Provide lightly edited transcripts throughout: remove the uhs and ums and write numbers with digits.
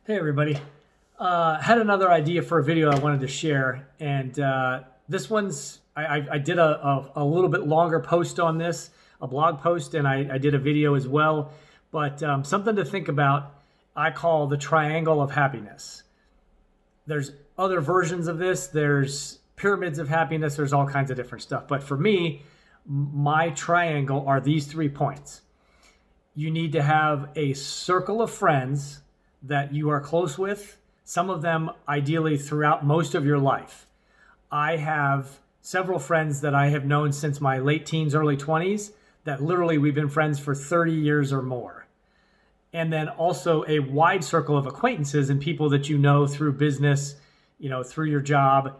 Hey everybody. Had another idea for a video I wanted to share, and this one's I did a little bit longer post on this, a blog post, and I did a video as well. But something to think about. I call the triangle of happiness. There's other versions of this. There's pyramids of happiness. There's all kinds of different stuff. But for me, my triangle are these 3 points. You need to have a circle of friends that you are close with, some of them ideally throughout most of your life. I have several friends that I have known since my late teens, early 20s, that literally we've been friends for 30 years or more. And then also a wide circle of acquaintances and people that you know through business, through your job,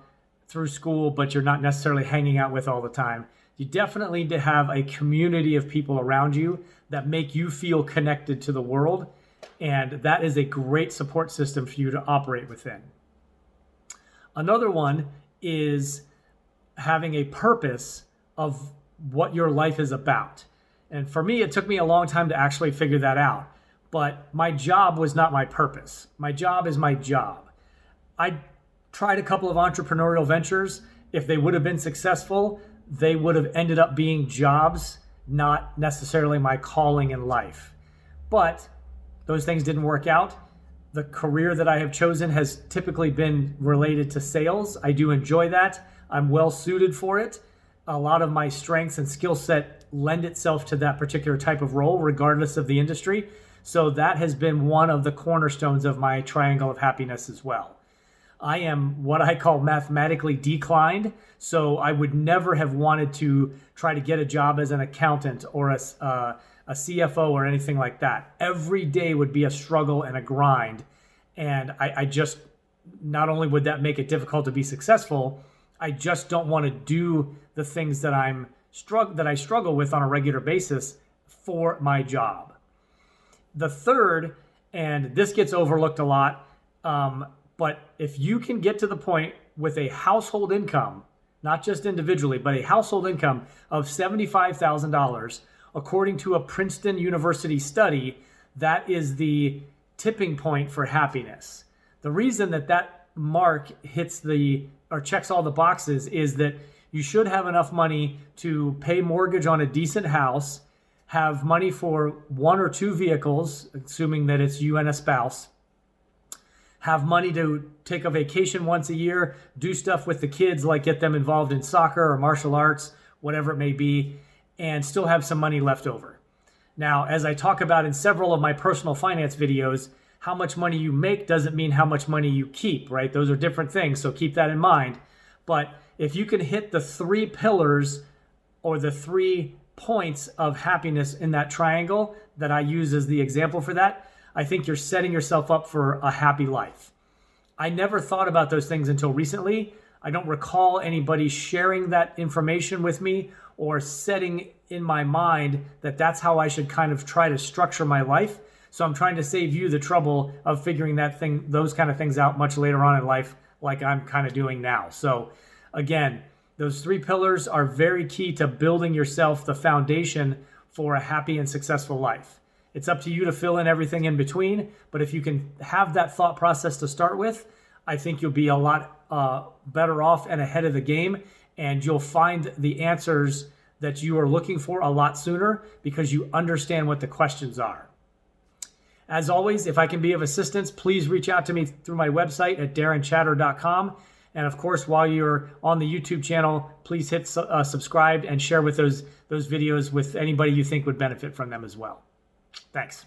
through school, but you're not necessarily hanging out with all the time. You definitely need to have a community of people around you that make you feel connected to the world. And that is a great support system for you to operate within. Another one is having a purpose of what your life is about. And for me, it took me a long time to actually figure that out. But my job was not my purpose. My job is my job. I tried a couple of entrepreneurial ventures. If they would have been successful, they would have ended up being jobs, not necessarily my calling in life. But those things didn't work out. The career that I have chosen has typically been related to sales. I do enjoy that. I'm well suited for it. A lot of my strengths and skill set lend itself to that particular type of role, regardless of the industry. So that has been one of the cornerstones of my triangle of happiness as well. I am what I call mathematically declined. So I would never have wanted to try to get a job as an accountant or a CFO or anything like that. Every day would be a struggle and a grind. And I just, not only would that make it difficult to be successful, I just don't want to do the things that I struggle with on a regular basis for my job. The third, and this gets overlooked a lot, but if you can get to the point with a household income, not just individually, but a household income of $75,000, according to a Princeton University study, that is the tipping point for happiness. The reason that mark checks all the boxes is that you should have enough money to pay mortgage on a decent house, have money for 1 or 2 vehicles, assuming that it's you and a spouse, have money to take a vacation once a year, do stuff with the kids like get them involved in soccer or martial arts, whatever it may be, and still have some money left over. Now, as I talk about in several of my personal finance videos, how much money you make doesn't mean how much money you keep, right? Those are different things, so keep that in mind. But if you can hit the 3 pillars or the 3 points of happiness in that triangle that I use as the example for that, I think you're setting yourself up for a happy life. I never thought about those things until recently. I don't recall anybody sharing that information with me or setting in my mind that that's how I should kind of try to structure my life. So I'm trying to save you the trouble of figuring those kind of things out much later on in life, like I'm kind of doing now. So again, those 3 pillars are very key to building yourself the foundation for a happy and successful life. It's up to you to fill in everything in between, but if you can have that thought process to start with, I think you'll be a lot better off and ahead of the game, and you'll find the answers that you are looking for a lot sooner because you understand what the questions are. As always, if I can be of assistance, please reach out to me through my website at darrenchatter.com. And of course, while you're on the YouTube channel, please hit subscribe and share with those videos with anybody you think would benefit from them as well. Thanks.